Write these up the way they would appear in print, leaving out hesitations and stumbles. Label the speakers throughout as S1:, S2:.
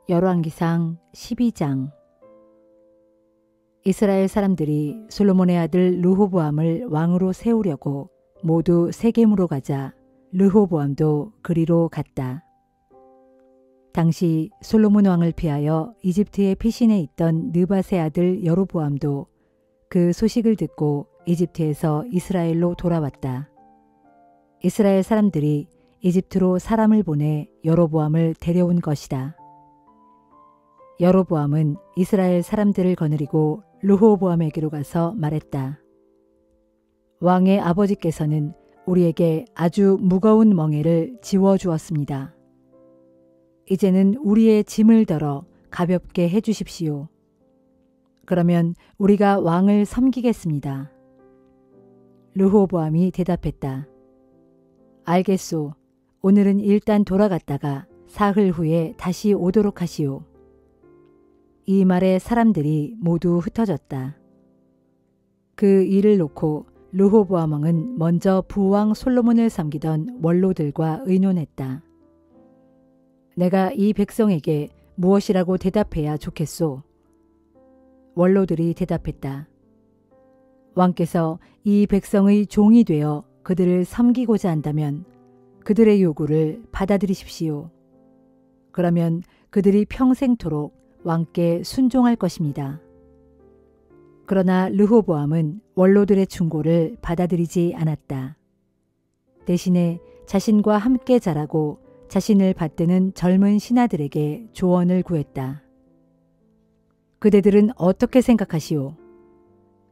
S1: 열왕기상 12장. 이스라엘 사람들이 솔로몬의 아들 르호보암을 왕으로 세우려고 모두 세겜으로 가자 르호보암도 그리로 갔다. 당시 솔로몬 왕을 피하여 이집트의 피신에 있던 느밧의 아들 여로보암도 그 소식을 듣고 이집트에서 이스라엘로 돌아왔다. 이스라엘 사람들이 이집트로 사람을 보내 여로보암을 데려온 것이다. 여로보암은 이스라엘 사람들을 거느리고 르호보암에게로 가서 말했다. 왕의 아버지께서는 우리에게 아주 무거운 멍에를 지워주었습니다. 이제는 우리의 짐을 덜어 가볍게 해주십시오. 그러면 우리가 왕을 섬기겠습니다. 르호보암이 대답했다. 알겠소. 오늘은 일단 돌아갔다가 사흘 후에 다시 오도록 하시오. 이 말에 사람들이 모두 흩어졌다. 그 일을 놓고 르호보암 왕은 먼저 부왕 솔로몬을 섬기던 원로들과 의논했다. 내가 이 백성에게 무엇이라고 대답해야 좋겠소? 원로들이 대답했다. 왕께서 이 백성의 종이 되어 그들을 섬기고자 한다면 그들의 요구를 받아들이십시오. 그러면 그들이 평생토록 왕께 순종할 것입니다. 그러나 르호보암은 원로들의 충고를 받아들이지 않았다. 대신에 자신과 함께 자라고 자신을 받드는 젊은 신하들에게 조언을 구했다. 그대들은 어떻게 생각하시오?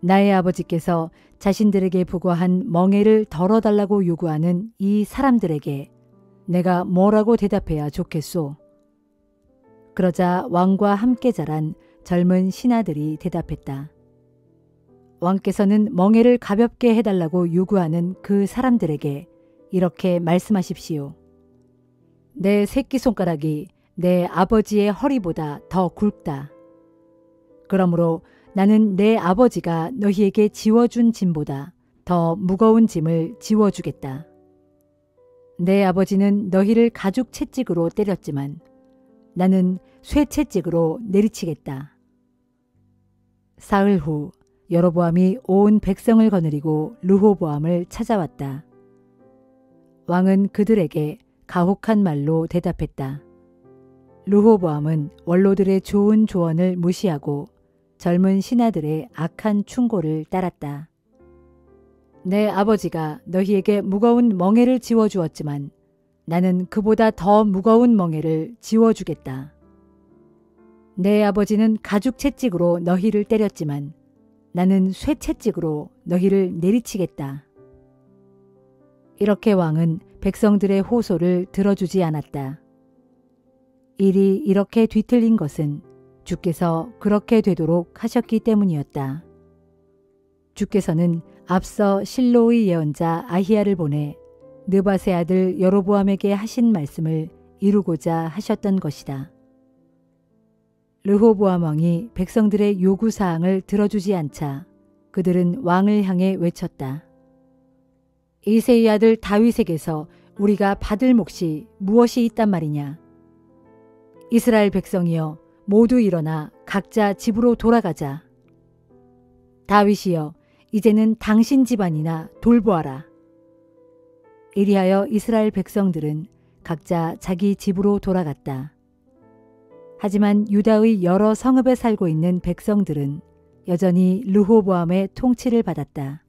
S1: 나의 아버지께서 자신들에게 부과한 멍에를 덜어달라고 요구하는 이 사람들에게 내가 뭐라고 대답해야 좋겠소? 그러자 왕과 함께 자란 젊은 신하들이 대답했다. 왕께서는 멍에를 가볍게 해달라고 요구하는 그 사람들에게 이렇게 말씀하십시오. 내 새끼손가락이 내 아버지의 허리보다 더 굵다. 그러므로 나는 내 아버지가 너희에게 지워준 짐보다 더 무거운 짐을 지워주겠다. 내 아버지는 너희를 가죽 채찍으로 때렸지만 나는 쇠채찍으로 내리치겠다. 사흘 후 여로보암이 온 백성을 거느리고 르호보암을 찾아왔다. 왕은 그들에게 가혹한 말로 대답했다. 르호보암은 원로들의 좋은 조언을 무시하고 젊은 신하들의 악한 충고를 따랐다. 내 아버지가 너희에게 무거운 멍에를 지워주었지만 나는 그보다 더 무거운 멍에를 지워주겠다. 내 아버지는 가죽 채찍으로 너희를 때렸지만 나는 쇠채찍으로 너희를 내리치겠다. 이렇게 왕은 백성들의 호소를 들어주지 않았다. 일이 이렇게 뒤틀린 것은 주께서 그렇게 되도록 하셨기 때문이었다. 주께서는 앞서 실로의 예언자 아히야를 보내 느밧의 아들 여로보암에게 하신 말씀을 이루고자 하셨던 것이다. 르호보암 왕이 백성들의 요구사항을 들어주지 않자 그들은 왕을 향해 외쳤다. 이새의 아들 다윗에게서 우리가 받을 몫이 무엇이 있단 말이냐? 이스라엘 백성이여 모두 일어나 각자 집으로 돌아가자. 다윗이여 이제는 당신 집안이나 돌보아라. 이리하여 이스라엘 백성들은 각자 자기 집으로 돌아갔다. 하지만 유다의 여러 성읍에 살고 있는 백성들은 여전히 르호보암의 통치를 받았다.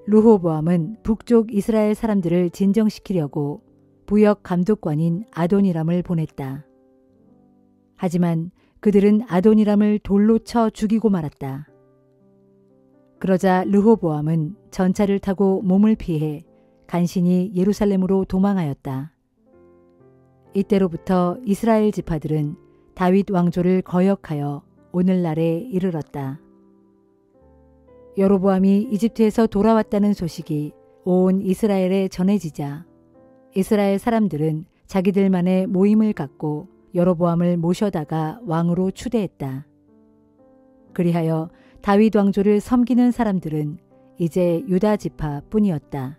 S1: 르호보암은 북쪽 이스라엘 사람들을 진정시키려고 부역 감독관인 아도니람을 보냈다. 하지만 그들은 아도니람을 돌로 쳐 죽이고 말았다. 그러자 르호보암은 전차를 타고 몸을 피해 간신히 예루살렘으로 도망하였다. 이때로부터 이스라엘 지파들은 다윗 왕조를 거역하여 오늘날에 이르렀다. 여로보암이 이집트에서 돌아왔다는 소식이 온 이스라엘에 전해지자 이스라엘 사람들은 자기들만의 모임을 갖고 여로보암을 모셔다가 왕으로 추대했다. 그리하여 다윗 왕조를 섬기는 사람들은 이제 유다 지파 뿐이었다.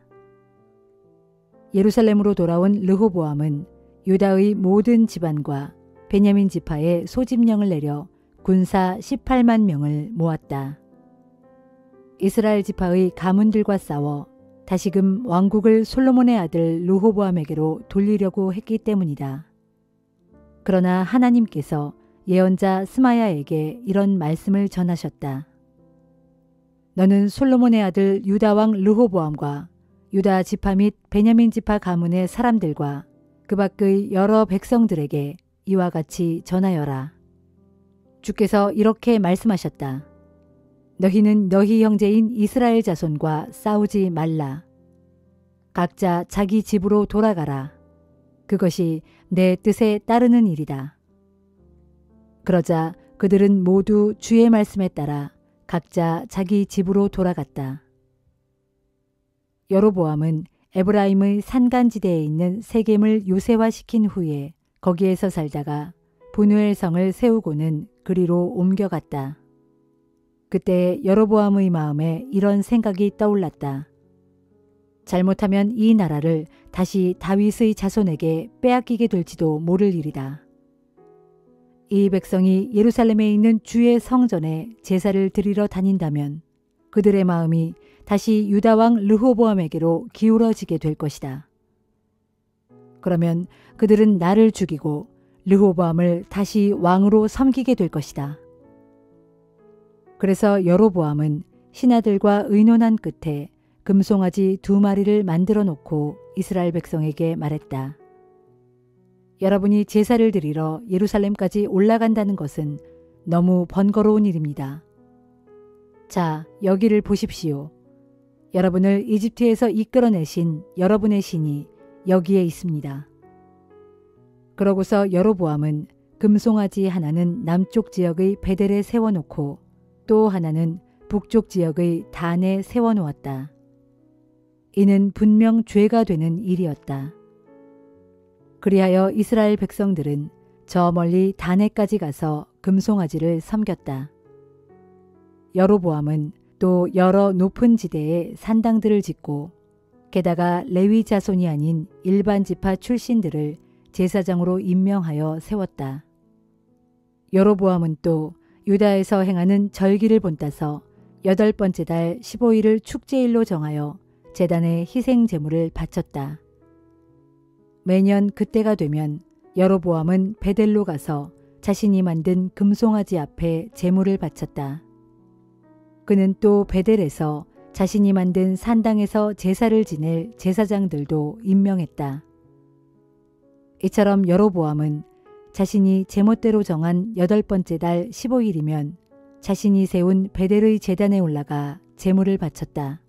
S1: 예루살렘으로 돌아온 르호보암은 유다의 모든 집안과 베냐민 지파에 소집령을 내려 군사 18만 명을 모았다. 이스라엘 지파의 가문들과 싸워 다시금 왕국을 솔로몬의 아들 르호보암에게로 돌리려고 했기 때문이다. 그러나 하나님께서 예언자 스마야에게 이런 말씀을 전하셨다. 너는 솔로몬의 아들 유다 왕 르호보암과 유다 지파 및 베냐민 지파 가문의 사람들과 그 밖의 여러 백성들에게 이와 같이 전하여라. 주께서 이렇게 말씀하셨다. 너희는 너희 형제인 이스라엘 자손과 싸우지 말라. 각자 자기 집으로 돌아가라. 그것이 내 뜻에 따르는 일이다. 그러자 그들은 모두 주의 말씀에 따라 각자 자기 집으로 돌아갔다. 여로보암은 에브라임의 산간지대에 있는 세겜을 요새화시킨 후에 거기에서 살다가 분우엘 성을 세우고는 그리로 옮겨갔다. 그때 여로보암의 마음에 이런 생각이 떠올랐다. 잘못하면 이 나라를 다시 다윗의 자손에게 빼앗기게 될지도 모를 일이다. 이 백성이 예루살렘에 있는 주의 성전에 제사를 드리러 다닌다면 그들의 마음이 다시 유다 왕 르호보암에게로 기울어지게 될 것이다. 그러면 그들은 나를 죽이고 르호보암을 다시 왕으로 섬기게 될 것이다. 그래서 여로보암은 신하들과 의논한 끝에 금송아지 2마리를 만들어 놓고 이스라엘 백성에게 말했다. 여러분이 제사를 드리러 예루살렘까지 올라간다는 것은 너무 번거로운 일입니다. 자, 여기를 보십시오. 여러분을 이집트에서 이끌어내신 여러분의 신이 여기에 있습니다. 그러고서 여로보암은 금송아지 하나는 남쪽 지역의 베델에 세워놓고 또 하나는 북쪽 지역의 단에 세워놓았다. 이는 분명 죄가 되는 일이었다. 그리하여 이스라엘 백성들은 저 멀리 단에까지 가서 금송아지를 섬겼다. 여로보암은 또 여러 높은 지대에 산당들을 짓고 게다가 레위 자손이 아닌 일반 지파 출신들을 제사장으로 임명하여 세웠다. 여로보암은 또 유다에서 행하는 절기를 본따서 8번째 달 15일을 축제일로 정하여 제단에 희생 제물을 바쳤다. 매년 그때가 되면 여로보암은 베델로 가서 자신이 만든 금송아지 앞에 제물을 바쳤다. 그는 또 베델에서 자신이 만든 산당에서 제사를 지낼 제사장들도 임명했다. 이처럼 여로보암은 자신이 제멋대로 정한 8번째 달 15일이면 자신이 세운 베델의 제단에 올라가 제물을 바쳤다.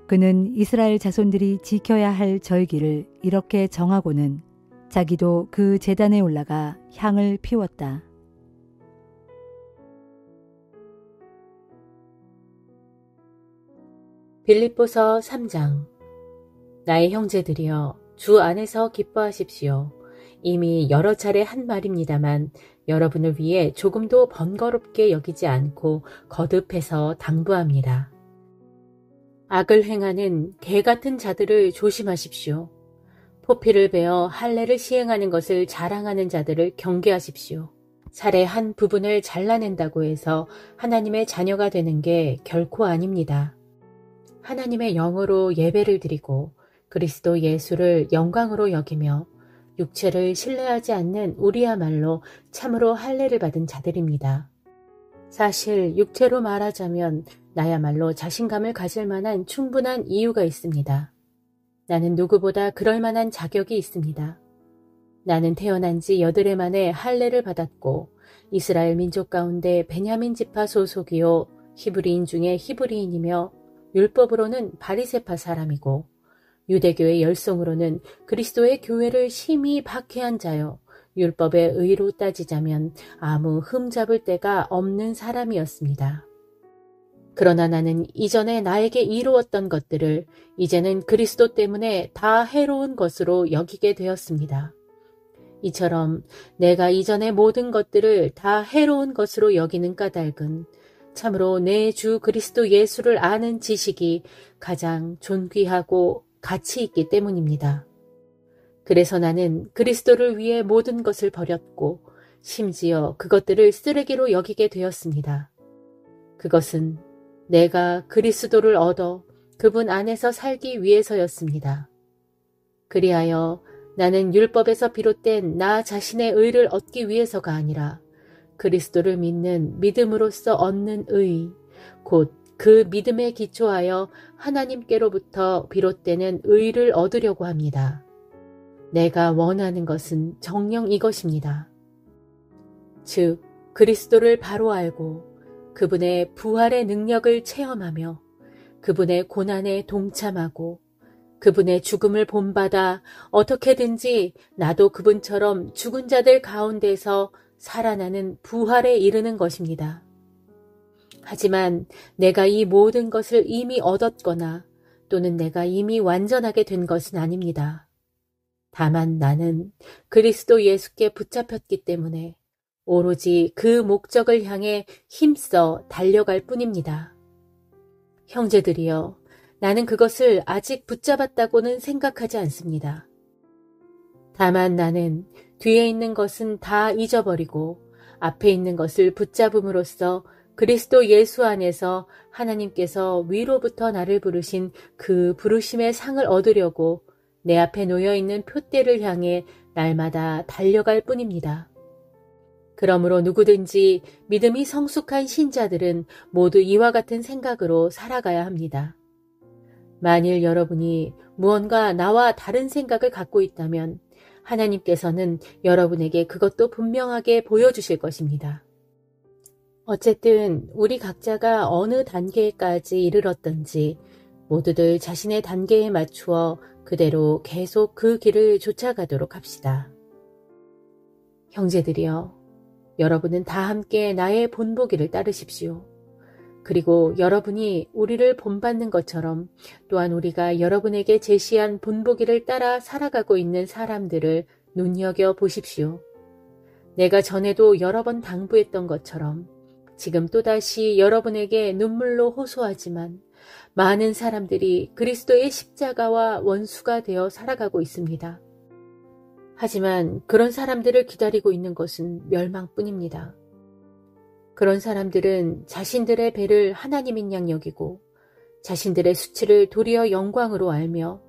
S1: 그는 이스라엘 자손들이 지켜야 할 절기를 이렇게 정하고는 자기도 그 제단에 올라가 향을 피웠다.
S2: 빌립보서 3장. 나의 형제들이여, 주 안에서 기뻐하십시오. 이미 여러 차례 한 말입니다만 여러분을 위해 조금도 번거롭게 여기지 않고 거듭해서 당부합니다. 악을 행하는 개 같은 자들을 조심하십시오. 포피를 베어 할례를 시행하는 것을 자랑하는 자들을 경계하십시오. 살의 한 부분을 잘라낸다고 해서 하나님의 자녀가 되는 게 결코 아닙니다. 하나님의 영으로 예배를 드리고 그리스도 예수를 영광으로 여기며 육체를 신뢰하지 않는 우리야말로 참으로 할례를 받은 자들입니다. 사실 육체로 말하자면 나야말로 자신감을 가질 만한 충분한 이유가 있습니다. 나는 누구보다 그럴 만한 자격이 있습니다. 나는 태어난 지 8해 만에 할례를 받았고 이스라엘 민족 가운데 베냐민 지파 소속이요 히브리인 중에 히브리인이며 율법으로는 바리새파 사람이고 유대교의 열성으로는 그리스도의 교회를 심히 박해한 자요 율법의 의로 따지자면 아무 흠잡을 데가 없는 사람이었습니다. 그러나 나는 이전에 나에게 이루었던 것들을 이제는 그리스도 때문에 다 해로운 것으로 여기게 되었습니다. 이처럼 내가 이전의 모든 것들을 다 해로운 것으로 여기는 까닭은 참으로 내 주 그리스도 예수를 아는 지식이 가장 존귀하고 가치 있기 때문입니다. 그래서 나는 그리스도를 위해 모든 것을 버렸고 심지어 그것들을 쓰레기로 여기게 되었습니다. 그것은 내가 그리스도를 얻어 그분 안에서 살기 위해서였습니다. 그리하여 나는 율법에서 비롯된 나 자신의 의를 얻기 위해서가 아니라 그리스도를 믿는 믿음으로써 얻는 의, 곧 그 믿음에 기초하여 하나님께로부터 비롯되는 의를 얻으려고 합니다. 내가 원하는 것은 정녕 이것입니다. 즉, 그리스도를 바로 알고 그분의 부활의 능력을 체험하며 그분의 고난에 동참하고 그분의 죽음을 본받아 어떻게든지 나도 그분처럼 죽은 자들 가운데서 살아나는 부활에 이르는 것입니다. 하지만 내가 이 모든 것을 이미 얻었거나 또는 내가 이미 완전하게 된 것은 아닙니다. 다만 나는 그리스도 예수께 붙잡혔기 때문에 오로지 그 목적을 향해 힘써 달려갈 뿐입니다. 형제들이여, 나는 그것을 아직 붙잡았다고는 생각하지 않습니다. 다만 나는 뒤에 있는 것은 다 잊어버리고 앞에 있는 것을 붙잡음으로써 그리스도 예수 안에서 하나님께서 위로부터 나를 부르신 그 부르심의 상을 얻으려고 내 앞에 놓여있는 표대를 향해 날마다 달려갈 뿐입니다. 그러므로 누구든지 믿음이 성숙한 신자들은 모두 이와 같은 생각으로 살아가야 합니다. 만일 여러분이 무언가 나와 다른 생각을 갖고 있다면 하나님께서는 여러분에게 그것도 분명하게 보여주실 것입니다. 어쨌든 우리 각자가 어느 단계까지 이르렀던지 모두들 자신의 단계에 맞추어 그대로 계속 그 길을 쫓아가도록 합시다. 형제들이여, 여러분은 다 함께 나의 본보기를 따르십시오. 그리고 여러분이 우리를 본받는 것처럼 또한 우리가 여러분에게 제시한 본보기를 따라 살아가고 있는 사람들을 눈여겨보십시오. 내가 전에도 여러 번 당부했던 것처럼 지금 또다시 여러분에게 눈물로 호소하지만 많은 사람들이 그리스도의 십자가와 원수가 되어 살아가고 있습니다. 하지만 그런 사람들을 기다리고 있는 것은 멸망뿐입니다. 그런 사람들은 자신들의 배를 하나님인 양 여기고 자신들의 수치를 도리어 영광으로 알며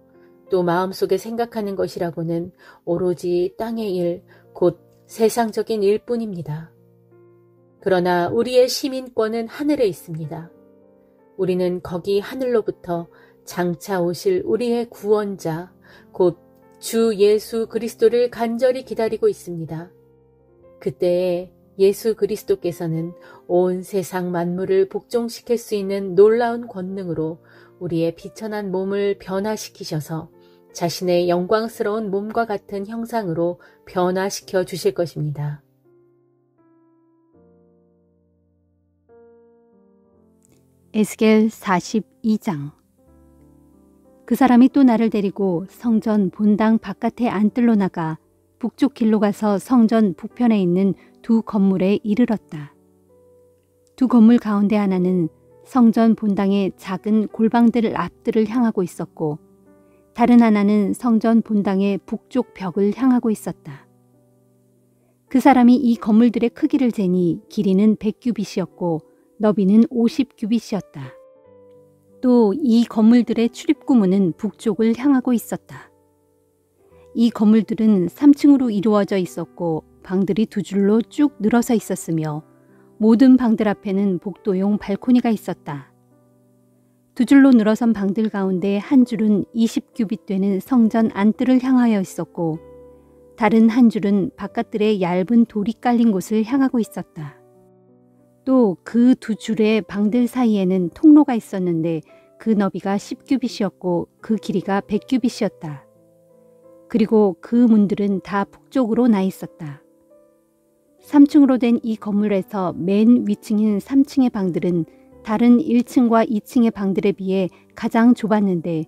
S2: 또 마음속에 생각하는 것이라고는 오로지 땅의 일, 곧 세상적인 일뿐입니다. 그러나 우리의 시민권은 하늘에 있습니다. 우리는 거기 하늘로부터 장차 오실 우리의 구원자, 곧 주 예수 그리스도를 간절히 기다리고 있습니다. 그때에 예수 그리스도께서는 온 세상 만물을 복종시킬 수 있는 놀라운 권능으로 우리의 비천한 몸을 변화시키셔서 자신의 영광스러운 몸과 같은 형상으로 변화시켜 주실 것입니다.
S3: 에스겔 42장. 그 사람이 또 나를 데리고 성전 본당 바깥에 안뜰로 나가 북쪽 길로 가서 성전 북편에 있는 두 건물에 이르렀다. 두 건물 가운데 하나는 성전 본당의 작은 골방들 앞들을 향하고 있었고 다른 하나는 성전 본당의 북쪽 벽을 향하고 있었다. 그 사람이 이 건물들의 크기를 재니 길이는 100규빗이었고 너비는 50규빗이었다. 또 이 건물들의 출입구문은 북쪽을 향하고 있었다. 이 건물들은 3층으로 이루어져 있었고 방들이 두 줄로 쭉 늘어서 있었으며 모든 방들 앞에는 복도용 발코니가 있었다. 두 줄로 늘어선 방들 가운데 한 줄은 20규빗 되는 성전 안뜰을 향하여 있었고 다른 한 줄은 바깥들의 얇은 돌이 깔린 곳을 향하고 있었다. 또 그 두 줄의 방들 사이에는 통로가 있었는데 그 너비가 10규빗이었고 그 길이가 100규빗이었다. 그리고 그 문들은 다 북쪽으로 나 있었다. 3층으로 된 이 건물에서 맨 위층인 3층의 방들은 다른 1층과 2층의 방들에 비해 가장 좁았는데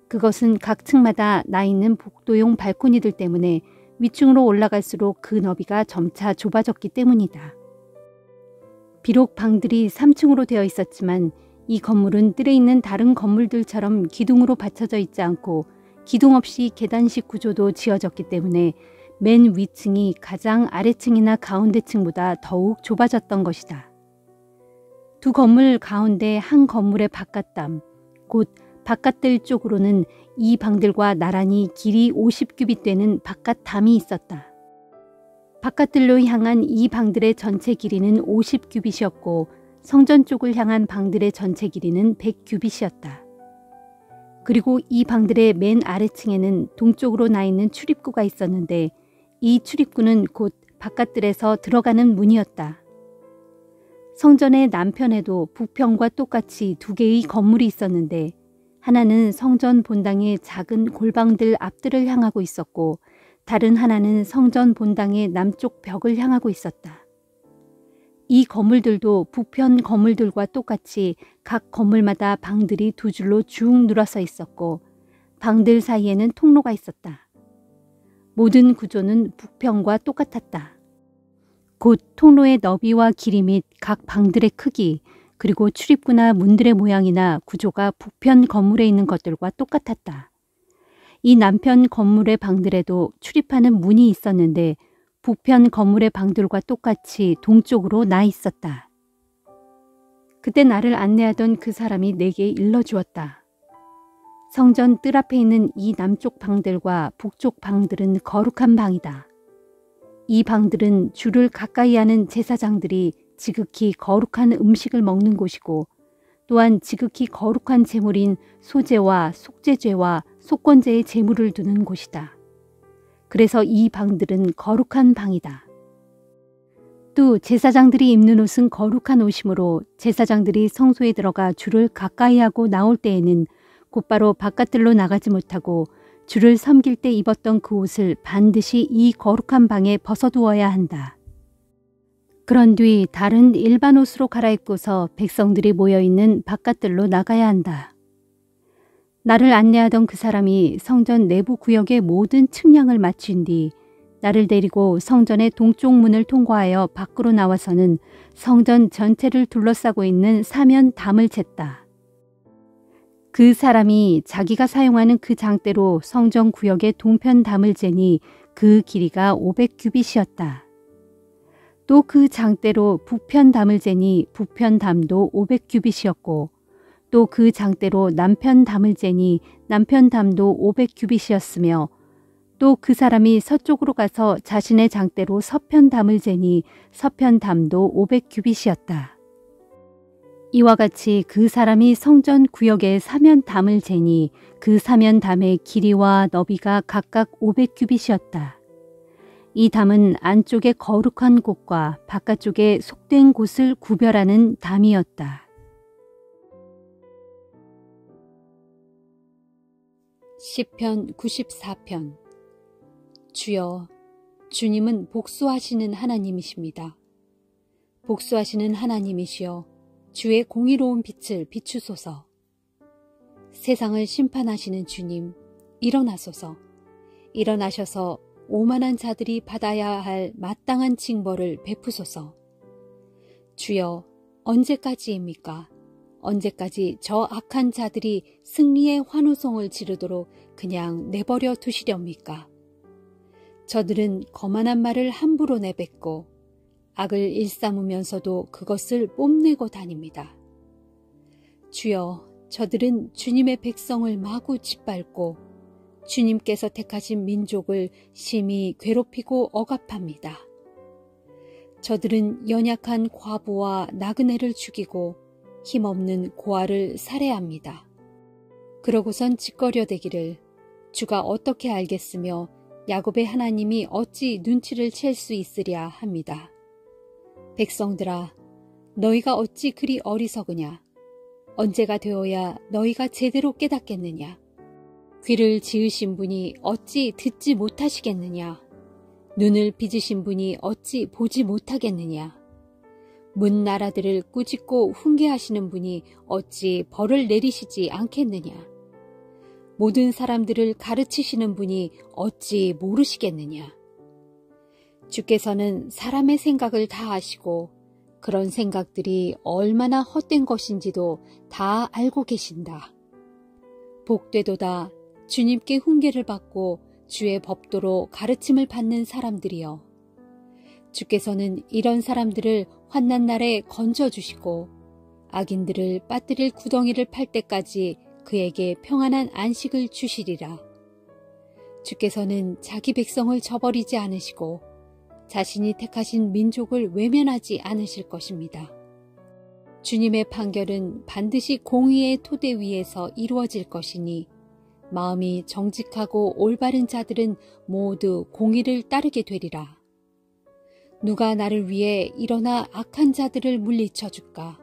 S3: 그것은 각 층마다 나 있는 복도용 발코니들 때문에 위층으로 올라갈수록 그 너비가 점차 좁아졌기 때문이다. 비록 방들이 3층으로 되어 있었지만 이 건물은 뜰에 있는 다른 건물들처럼 기둥으로 받쳐져 있지 않고 기둥 없이 계단식 구조도 지어졌기 때문에 맨 위층이 가장 아래층이나 가운데층보다 더욱 좁아졌던 것이다. 두 건물 가운데 한 건물의 바깥담, 곧 바깥들 쪽으로는 이 방들과 나란히 길이 50규빗 되는 바깥담이 있었다. 바깥들로 향한 이 방들의 전체 길이는 50규빗이었고 성전 쪽을 향한 방들의 전체 길이는 100규빗이었다. 그리고 이 방들의 맨 아래층에는 동쪽으로 나 있는 출입구가 있었는데 이 출입구는 곧 바깥들에서 들어가는 문이었다. 성전의 남편에도 북편과 똑같이 두 개의 건물이 있었는데 하나는 성전 본당의 작은 골방들 앞들을 향하고 있었고 다른 하나는 성전 본당의 남쪽 벽을 향하고 있었다. 이 건물들도 북편 건물들과 똑같이 각 건물마다 방들이 두 줄로 쭉 늘어서 있었고 방들 사이에는 통로가 있었다. 모든 구조는 북편과 똑같았다. 곧 통로의 너비와 길이 및 각 방들의 크기 그리고 출입구나 문들의 모양이나 구조가 북편 건물에 있는 것들과 똑같았다. 이 남편 건물의 방들에도 출입하는 문이 있었는데 북편 건물의 방들과 똑같이 동쪽으로 나 있었다. 그때 나를 안내하던 그 사람이 내게 일러주었다. 성전 뜰 앞에 있는 이 남쪽 방들과 북쪽 방들은 거룩한 방이다. 이 방들은 주를 가까이 하는 제사장들이 지극히 거룩한 음식을 먹는 곳이고 또한 지극히 거룩한 제물인 소제와 속죄죄와 속건제의 제물을 두는 곳이다. 그래서 이 방들은 거룩한 방이다. 또 제사장들이 입는 옷은 거룩한 옷이므로 제사장들이 성소에 들어가 주를 가까이 하고 나올 때에는 곧바로 바깥들로 나가지 못하고 주를 섬길 때 입었던 그 옷을 반드시 이 거룩한 방에 벗어두어야 한다. 그런 뒤 다른 일반 옷으로 갈아입고서 백성들이 모여있는 바깥들로 나가야 한다. 나를 안내하던 그 사람이 성전 내부 구역의 모든 측량을 마친 뒤 나를 데리고 성전의 동쪽 문을 통과하여 밖으로 나와서는 성전 전체를 둘러싸고 있는 사면 담을 쟀다. 그 사람이 자기가 사용하는 그 장대로 성전 구역의 동편 담을 재니 그 길이가 500규빗이었다. 또 그 장대로 북편 담을 재니 북편 담도 500규빗이었고 또 그 장대로 남편 담을 재니 남편 담도 500규빗이었으며 또 그 사람이 서쪽으로 가서 자신의 장대로 서편 담을 재니 서편 담도 500규빗이었다. 이와 같이 그 사람이 성전 구역의 사면 담을 재니 그 사면 담의 길이와 너비가 각각 500규빗이었다. 이 담은 안쪽의 거룩한 곳과 바깥쪽의 속된 곳을 구별하는 담이었다. 시편 94편. 주여, 주님은 복수하시는 하나님이십니다. 복수하시는 하나님이시여, 주의 공의로운 빛을 비추소서. 세상을 심판하시는 주님, 일어나소서. 일어나셔서 오만한 자들이 받아야 할 마땅한 징벌을 베푸소서. 주여, 언제까지입니까? 언제까지 저 악한 자들이 승리의 환호성을 지르도록 그냥 내버려 두시렵니까? 저들은 거만한 말을 함부로 내뱉고 악을 일삼으면서도 그것을 뽐내고 다닙니다. 주여, 저들은 주님의 백성을 마구 짓밟고 주님께서 택하신 민족을 심히 괴롭히고 억압합니다. 저들은 연약한 과부와 나그네를 죽이고 힘없는 고아를 살해합니다. 그러고선 짓거려대기를 주가 어떻게 알겠으며 야곱의 하나님이 어찌 눈치를 챌 수 있으랴 합니다. 백성들아, 너희가 어찌 그리 어리석으냐? 언제가 되어야 너희가 제대로 깨닫겠느냐? 귀를 지으신 분이 어찌 듣지 못하시겠느냐? 눈을 빚으신 분이 어찌 보지 못하겠느냐? 문 나라들을 꾸짖고 훈계하시는 분이 어찌 벌을 내리시지 않겠느냐? 모든 사람들을 가르치시는 분이 어찌 모르시겠느냐? 주께서는 사람의 생각을 다 아시고 그런 생각들이 얼마나 헛된 것인지도 다 알고 계신다. 복되도다. 주님께 훈계를 받고 주의 법도로 가르침을 받는 사람들이여. 주께서는 이런 사람들을 환난 날에 건져주시고 악인들을 빠뜨릴 구덩이를 팔 때까지 그에게 평안한 안식을 주시리라. 주께서는 자기 백성을 저버리지 않으시고 자신이 택하신 민족을 외면하지 않으실 것입니다. 주님의 판결은 반드시 공의의 토대 위에서 이루어질 것이니 마음이 정직하고 올바른 자들은 모두 공의를 따르게 되리라. 누가 나를 위해 일어나 악한 자들을 물리쳐 줄까?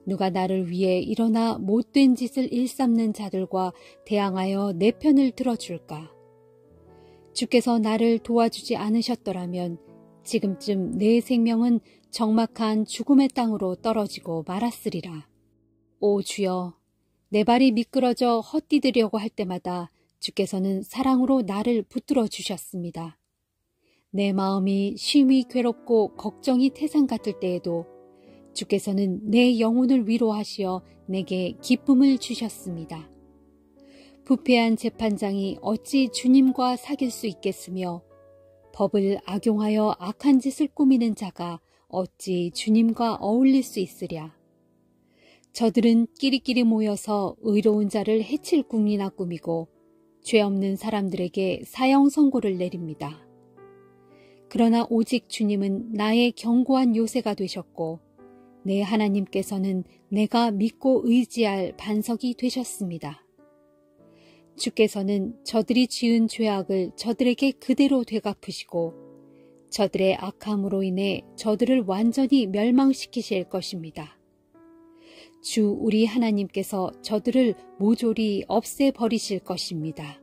S3: 누가 나를 위해 일어나 못된 짓을 일삼는 자들과 대항하여 내 편을 들어줄까? 주께서 나를 도와주지 않으셨더라면 지금쯤 내 생명은 적막한 죽음의 땅으로 떨어지고 말았으리라. 오 주여, 내 발이 미끄러져 헛디디려고 할 때마다 주께서는 사랑으로 나를 붙들어 주셨습니다. 내 마음이 심히 괴롭고 걱정이 태산 같을 때에도 주께서는 내 영혼을 위로하시어 내게 기쁨을 주셨습니다. 부패한 재판장이 어찌 주님과 사귈 수 있겠으며 법을 악용하여 악한 짓을 꾸미는 자가 어찌 주님과 어울릴 수 있으랴. 저들은 끼리끼리 모여서 의로운 자를 해칠 궁리나 꾸미고 죄 없는 사람들에게 사형 선고를 내립니다. 그러나 오직 주님은 나의 견고한 요새가 되셨고 내 하나님께서는 내가 믿고 의지할 반석이 되셨습니다. 주께서는 저들이 지은 죄악을 저들에게 그대로 되갚으시고 저들의 악함으로 인해 저들을 완전히 멸망시키실 것입니다. 주 우리 하나님께서 저들을 모조리 없애버리실 것입니다.